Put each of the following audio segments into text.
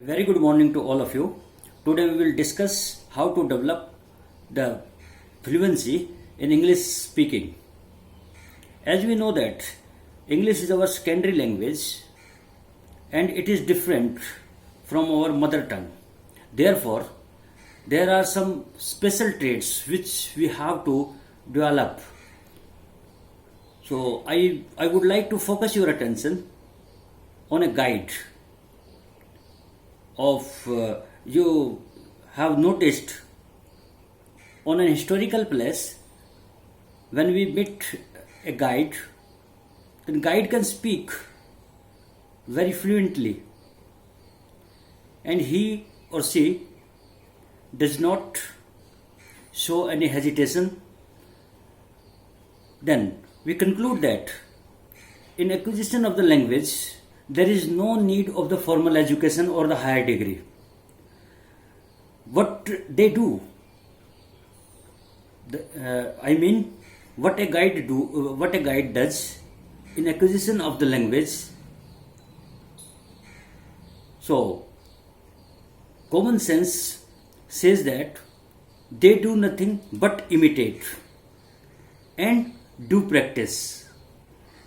Very good morning to all of you. Today we will discuss how to develop the fluency in English speaking. As we know that English is our secondary language and it is different from our mother tongue. Therefore, there are some special traits which we have to develop. So I would like to focus your attention on a guide of you have noticed on an historical place when we meet a guide, then guide can speak very fluently and he or she does not show any hesitation. Then we conclude that in acquisition of the language there is no need of the formal education or the higher degree. What they do, what a guide does in acquisition of the language. So, common sense says that they do nothing but imitate and do practice.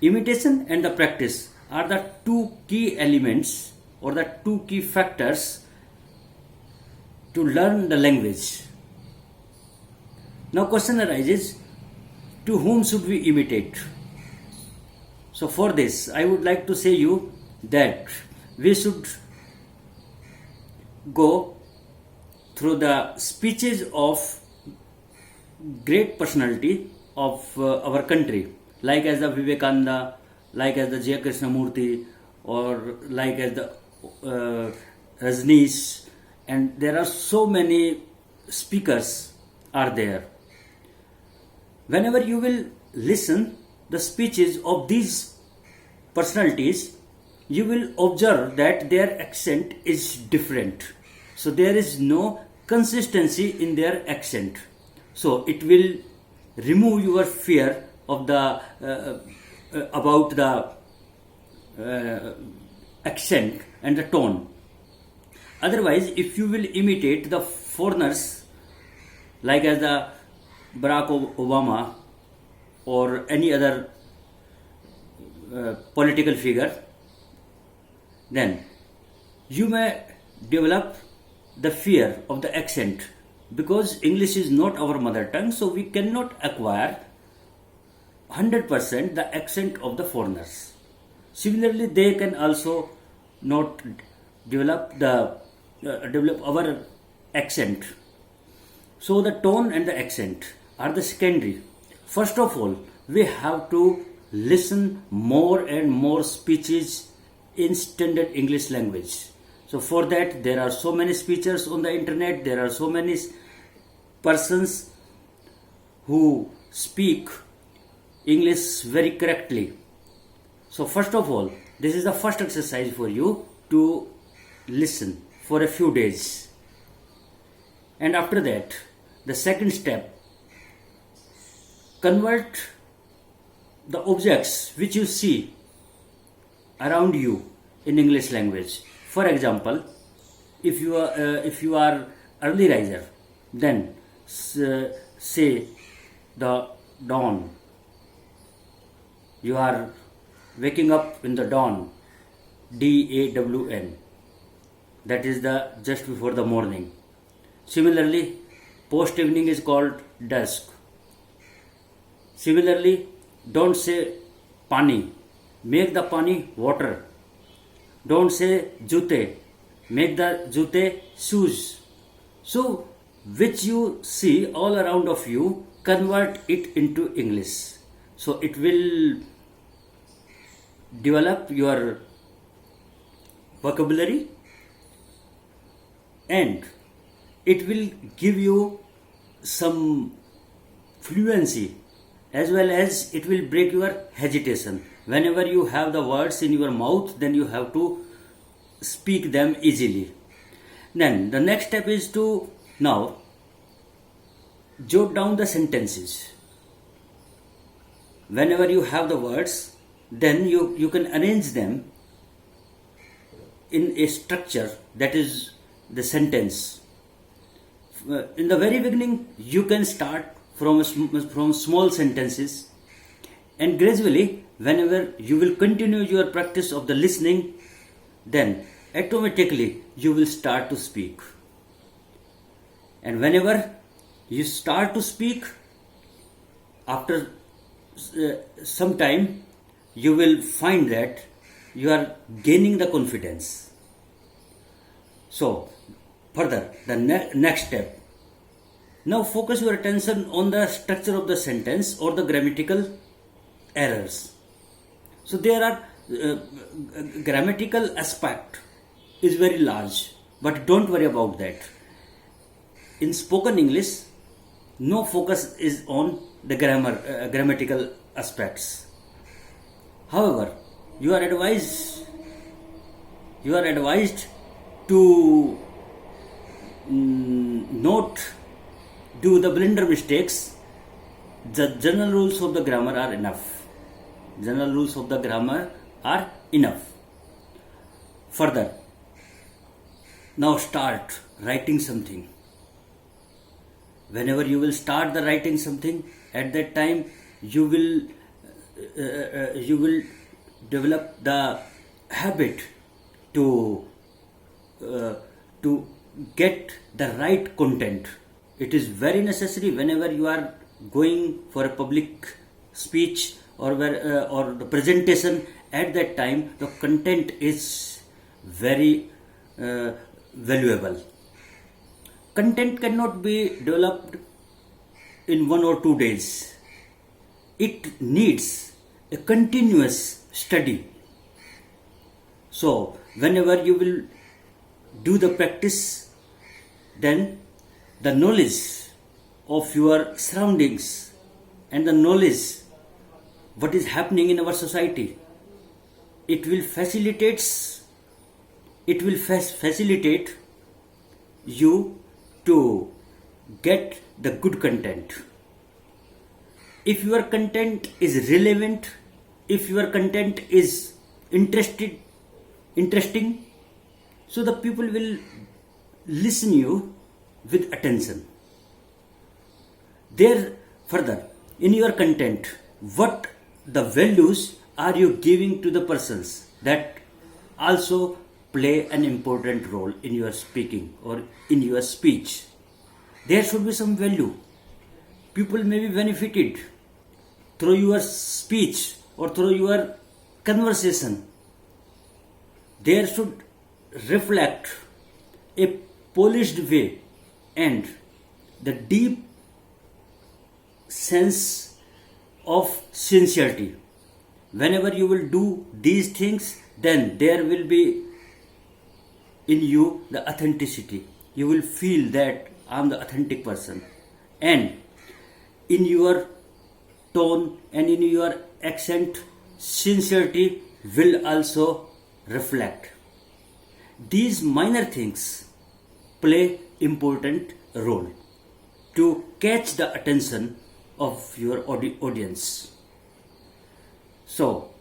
Imitation and the practice are the two key elements or the two key factors to learn the language. Now question arises, to whom should we imitate? So for this I would like to say you that we should go through the speeches of great personality of our country, like as the Vivekananda, like as the J. Krishnamurti, or like as the Rajneesh, and there are so many speakers are there. Whenever you will listen the speeches of these personalities, you will observe that their accent is different. So there is no consistency in their accent. So it will remove your fear of the about the accent and the tone. Otherwise, if you will imitate the foreigners like as the Barack Obama or any other political figure, then you may develop the fear of the accent, because English is not our mother tongue, so we cannot acquire 100% the accent of the foreigners. Similarly, they can also not develop our accent. So the tone and the accent are the secondary. First of all, we have to listen more and more speeches in standard English language. So for that there are so many speakers on the internet, there are so many persons who speak English very correctly. So first of all, this is the first exercise for you to listen for a few days. And after that, the second step, convert the objects which you see around you in English language. For example, if you are early riser, then say the dawn. You are waking up in the dawn, DAWN. That is the just before the morning. Similarly, post evening is called dusk. Similarly, don't say pani, make the pani water. Don't say jute, make the jute shoes. So, which you see all around of you, convert it into English. So it will develop your vocabulary and it will give you some fluency, as well as it will break your hesitation. Whenever you have the words in your mouth, then you have to speak them easily. Then the next step is to now jot down the sentences. Whenever you have the words, then you can arrange them in a structure, that is the sentence. In the very beginning, you can start from small sentences, and gradually, whenever you will continue your practice of the listening, then automatically you will start to speak. And whenever you start to speak, after some time, you will find that you are gaining the confidence. So, further, the next step. Now focus your attention on the structure of the sentence or the grammatical errors. So there are grammatical aspect is very large, but don't worry about that. In spoken English, no focus is on the grammatical aspects. However, you are advised to not do the blunder mistakes. The general rules of the grammar are enough. General rules of the grammar are enough. Further, now start writing something. Whenever you will start the writing something, at that time you will develop the habit to get the right content. It is very necessary whenever you are going for a public speech or the presentation. At that time, the content is very valuable. Content cannot be developed in 1 or 2 days. It needs a continuous study. So, whenever you will do the practice, then the knowledge of your surroundings and the knowledge what is happening in our society, it will facilitate you to get the good content. If your content is relevant, if your content is interesting, so the people will listen you with attention. There further, in your content, what the values are you giving to the persons, that also play an important role in your speaking or in your speech. There should be some value. People may be benefited through your speech or through your conversation. There should reflect a polished way and the deep sense of sincerity. Whenever you will do these things, then there will be in you the authenticity. You will feel that I am the authentic person. And in your tone and in your accent, sincerity will also reflect. These minor things play important role to catch the attention of your audience. So,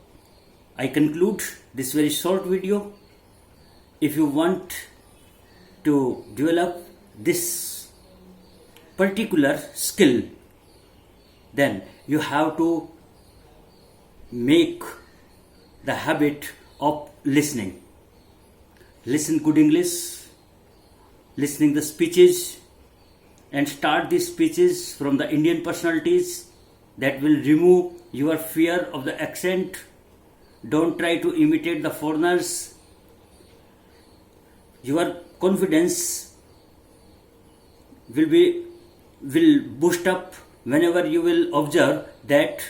I conclude this very short video. If you want to develop this particular skill, then you have to make the habit of listening. Listen good English, listening the speeches, and start these speeches from the Indian personalities. That will remove your fear of the accent. Don't try to imitate the foreigners. Your confidence will boost up whenever you will observe that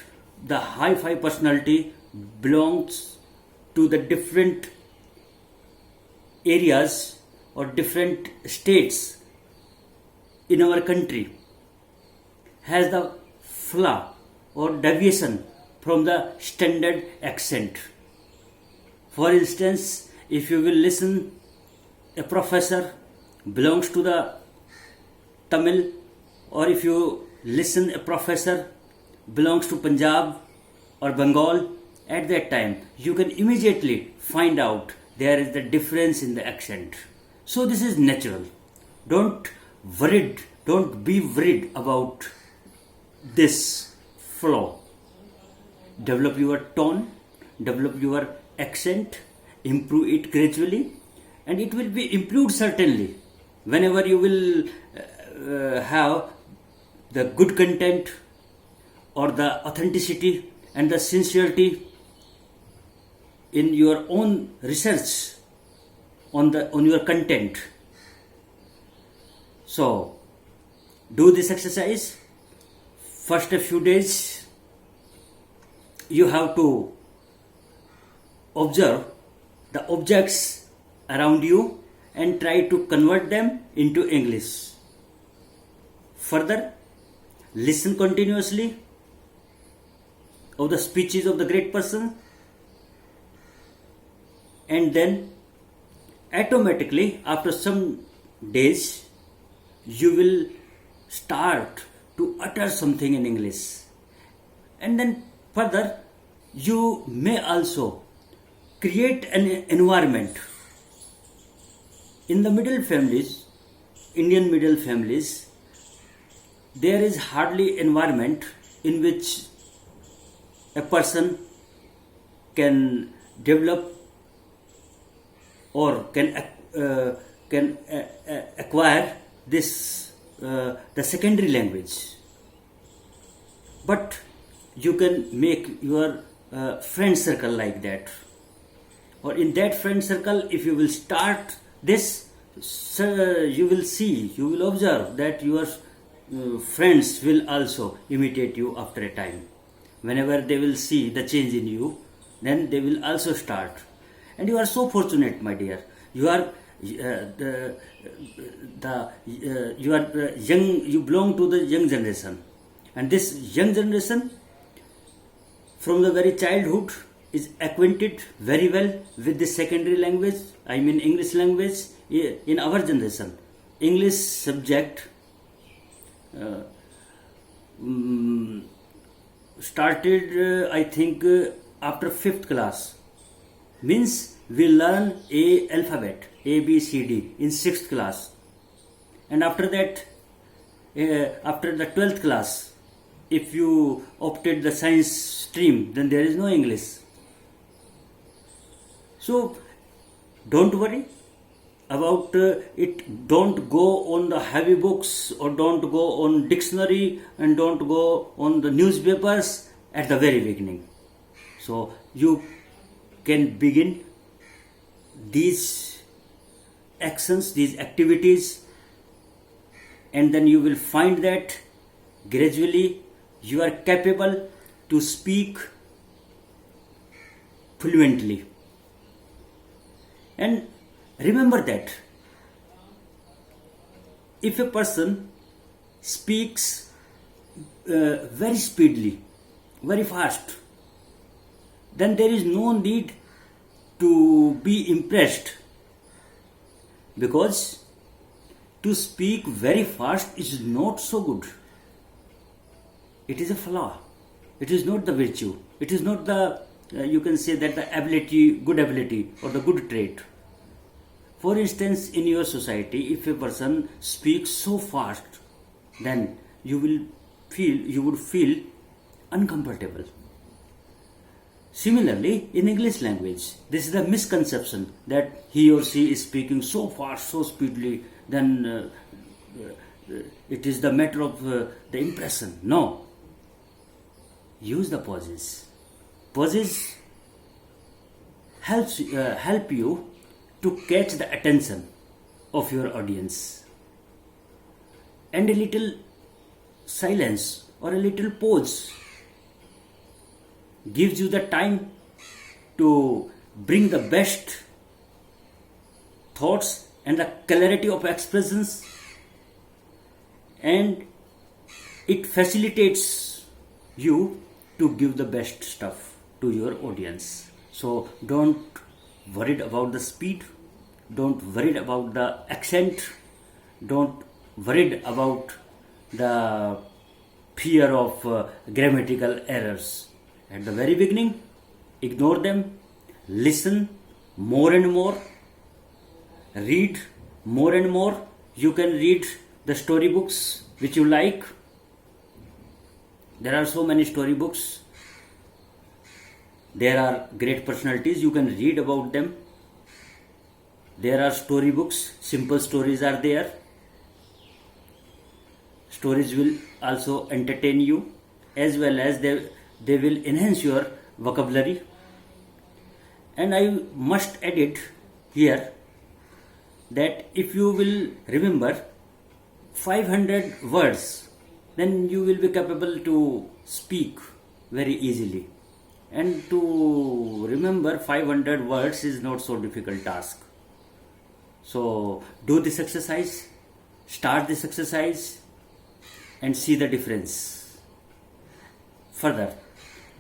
the high-fi personality belongs to the different areas or different states in our country, has the flaw or deviation from the standard accent. For instance, if you will listen a professor belongs to the Tamil, or if you listen a professor belongs to Punjab or Bengal, at that time you can immediately find out there is the difference in the accent. So this is natural. Don't don't be worried about this flow. Develop your tone, develop your accent, improve it gradually, and it will be improved certainly whenever you will have the good content or the authenticity and the sincerity in your own research on your content. So do this exercise. First a few days you have to observe the objects around you and try to convert them into English. Further, listen continuously of the speeches of the great person, and then automatically after some days you will start to utter something in English. And then further, you may also create an environment. In the middle families, Indian middle families, there is hardly environment in which a person can develop or can acquire this the secondary language. But you can make your friend circle like that, or in that friend circle, if you will start this, you will observe that your friends will also imitate you after a time. Whenever they will see the change in you, then they will also start. And you are so fortunate, my dear. You are you are young. You belong to the young generation, and this young generation, from the very childhood, is acquainted very well with the secondary language. I mean English language. In our generation, English subject started, I think, after 5th class. Means we learn a alphabet A B C D in 6th class, and after that, after the 12th class, if you opted the science stream, then there is no English. So don't worry about it. Don't go on the heavy books, or don't go on dictionary, and don't go on the newspapers at the very beginning. So you can begin these actions, these activities, and then you will find that gradually you are capable to speak fluently. And remember that if a person speaks very speedily, very fast, then there is no need to be impressed, because to speak very fast is not so good. It is a flaw. It is not the virtue. It is not the, you can say that the ability, good ability, or the good trait. For instance, in your society, if a person speaks so fast, then you would feel uncomfortable. Similarly, in English language, this is the misconception that he or she is speaking so fast, so speedily, then it is the matter of the impression. No. Use the pauses. Pauses help you to catch the attention of your audience. And a little silence or a little pause gives you the time to bring the best thoughts and the clarity of expressions, and it facilitates you to give the best stuff to your audience. So don't worry about the speed, don't worry about the accent, don't worry about the fear of grammatical errors. At the very beginning, ignore them, listen, more and more, read more and more. You can read the storybooks which you like. There are so many storybooks. There are great personalities, you can read about them. There are storybooks, simple stories are there. Stories will also entertain you, as well as they will enhance your vocabulary. And I must add it here that if you will remember 500 words, then you will be capable to speak very easily. And to remember 500 words is not so difficult task. So do this exercise, start this exercise and see the difference. Further,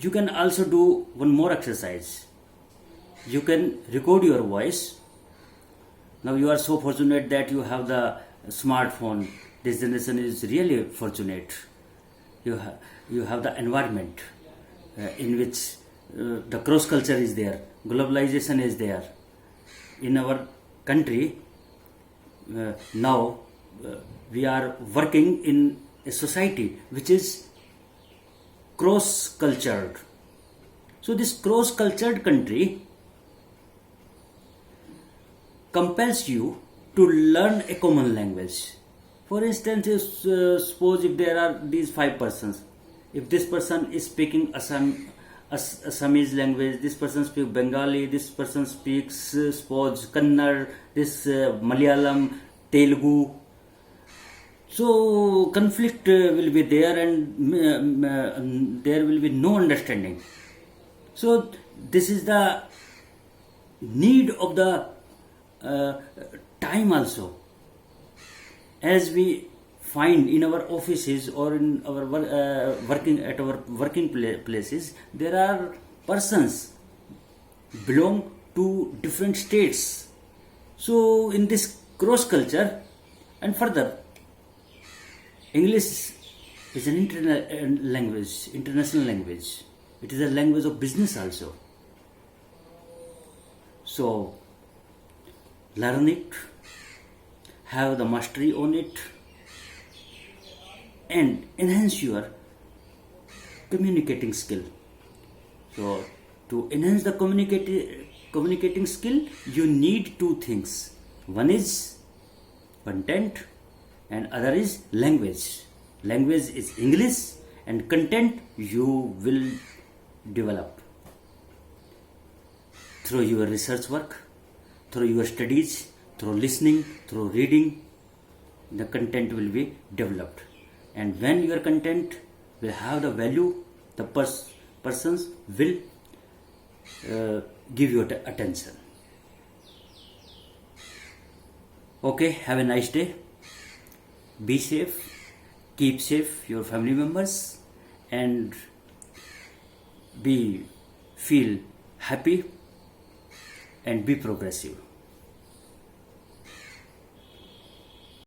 you can also do one more exercise. You can record your voice. Now you are so fortunate that you have the smartphone. This generation is really fortunate. You have the environment in which the cross culture is there, globalization is there. In our country, now we are working in a society which is cross cultured. So this cross cultured country compels you to learn a common language. For instance, suppose if there are these 5 persons, if this person is speaking Assamese language, this person speaks Bengali, this person speaks suppose Kannada, this Malayalam, Telugu. So conflict will be there and there will be no understanding. So this is the need of the time also. As we find in our offices or in our working places, there are persons belong to different states. So in this cross culture, and further, English is an international language. It is a language of business also. So learn it, have the mastery on it, and enhance your communicating skill. So to enhance the communicating skill, you need 2 things. One is content and other is language. Language is English and content you will develop through your research work, through your studies, through listening, through reading. The content will be developed. And when your content will have the value, the persons will give you attention. Okay, have a nice day. Be safe, keep safe your family members, and feel happy and be progressive.